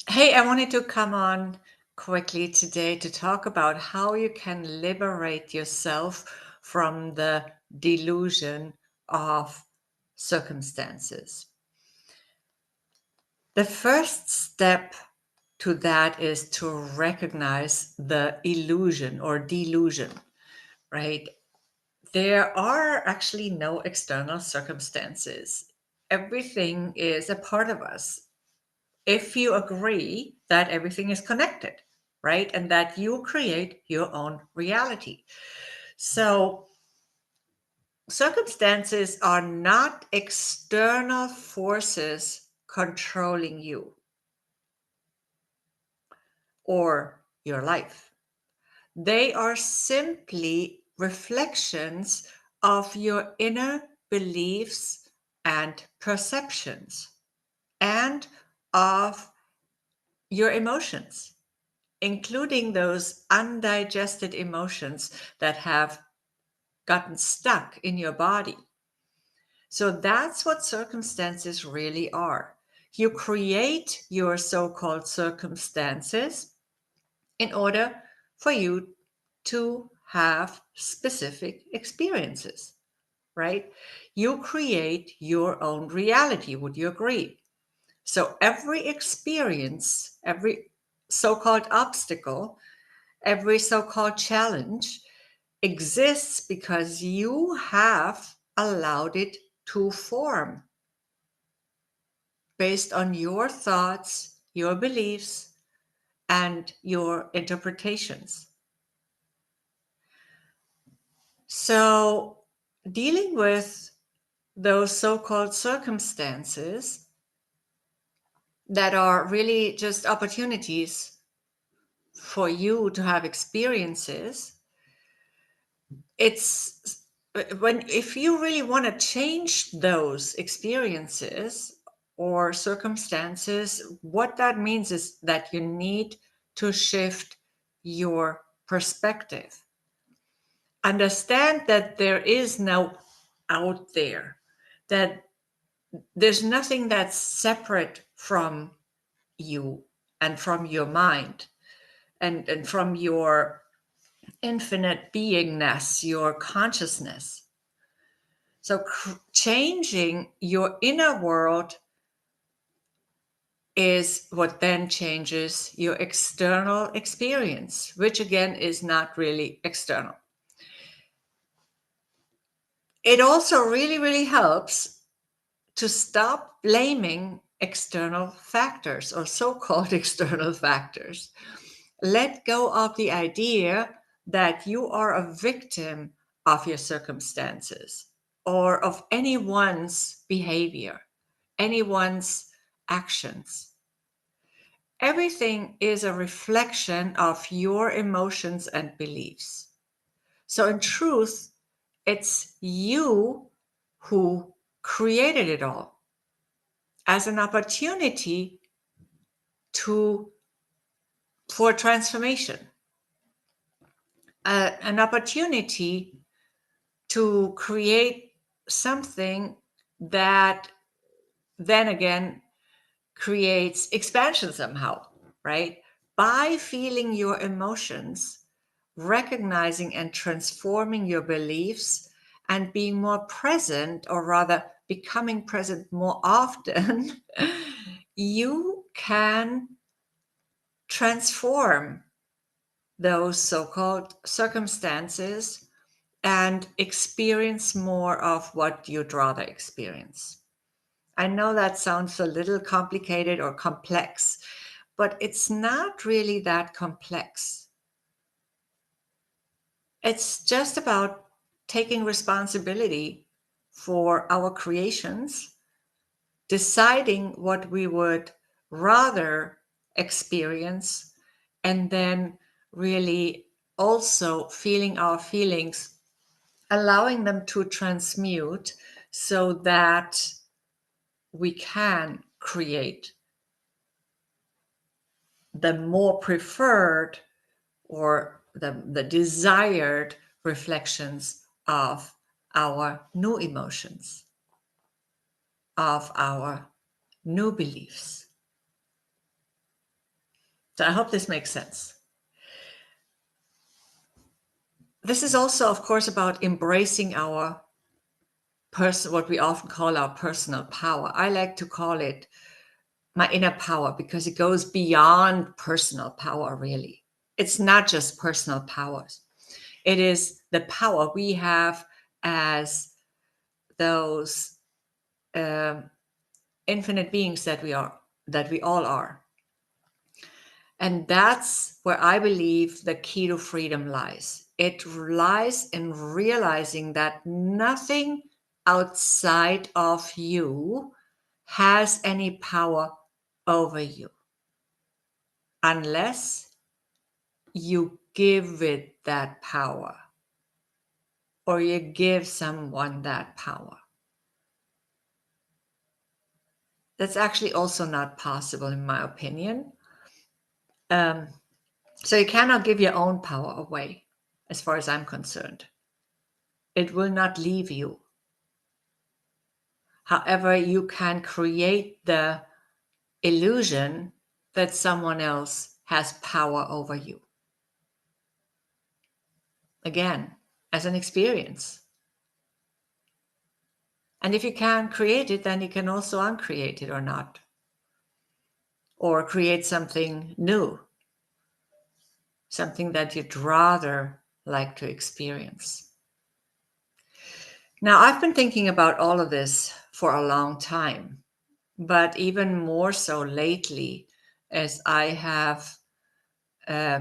Hey, I wanted to come on quickly today to talk about how you can liberate yourself from the delusion of circumstances. The first step to that is to recognize the illusion or delusion, right? There are actually no external circumstances. Everything is a part of us. If you agree that everything is connected, right? And that you create your own reality. So, circumstances are not external forces controlling you or your life. They are simply reflections of your inner beliefs and perceptions and of your emotions, including those undigested emotions that have gotten stuck in your body. So that's what circumstances really are. You create your so called circumstances in order for you to have specific experiences, right? You create your own reality. Would you agree? So every experience, every so called obstacle, every so called challenge exists because you have allowed it to form based on your thoughts, your beliefs, and your interpretations. So, dealing with those so called circumstances that are really just opportunities for you to have experiences, it's when if you really want to change those experiences or circumstances, what that means is that you need to shift your perspective. Understand that there is no out there, that there's nothing that's separate from you and from your mind and from your infinite beingness, your consciousness. So, changing your inner world is what then changes your external experience, which again is not really external. It also really, really helps to stop blaming external factors or so called external factors. Let go of the idea that you are a victim of your circumstances or of anyone's behavior, anyone's actions. Everything is a reflection of your emotions and beliefs. So, in truth, it's you who created it all as an opportunity to for transformation, an opportunity to create something that then again creates expansion somehow, right? By feeling your emotions, recognizing and transforming your beliefs, and being more present, or rather becoming present more often, you can transform those so called circumstances and experience more of what you'd rather experience. I know that sounds a little complicated or complex, but it's not really that complex. It's just about taking responsibility for our creations, deciding what we would rather experience, and then really also feeling our feelings, allowing them to transmute so that we can create the more preferred or the desired reflections of our new emotions, of our new beliefs. So I hope this makes sense. This is also, of course, about embracing our what we often call our personal power. I like to call it my inner power because it goes beyond personal power, really. It's not just personal powers. It is the power we have as those infinite beings that we are, that we all are. And that's where I believe the key to freedom lies. It lies in realizing that nothing outside of you has any power over you unless you give it that power or you give someone that power. That's actually also not possible, in my opinion. So you cannot give your own power away, as far as I'm concerned. It will not leave you. However, you can create the illusion that someone else has power over you. Again, as an experience. And if you can create it, then you can also uncreate it or not. Or create something new, something that you'd rather like to experience. Now, I've been thinking about all of this for a long time, but even more so lately as I have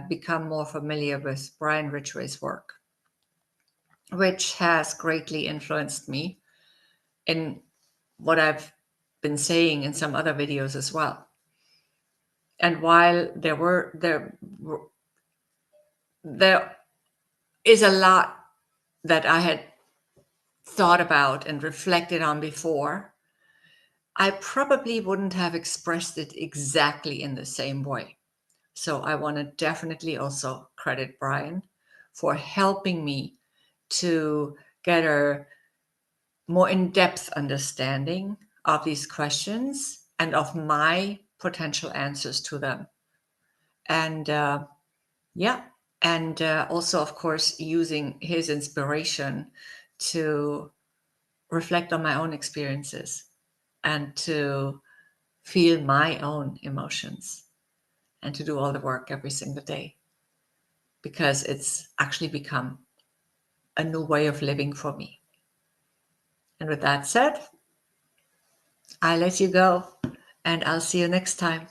become more familiar with Brian Ridgway's work, which has greatly influenced me in what I've been saying in some other videos as well. And while there is a lot that I had thought about and reflected on before, I probably wouldn't have expressed it exactly in the same way. So I want to definitely also credit Brian for helping me to get a more in-depth understanding of these questions and of my potential answers to them. And yeah, and also, of course, using his inspiration to reflect on my own experiences and to feel my own emotions and to do all the work every single day, because it's actually become a new way of living for me. And with that said, I let you go and I'll see you next time.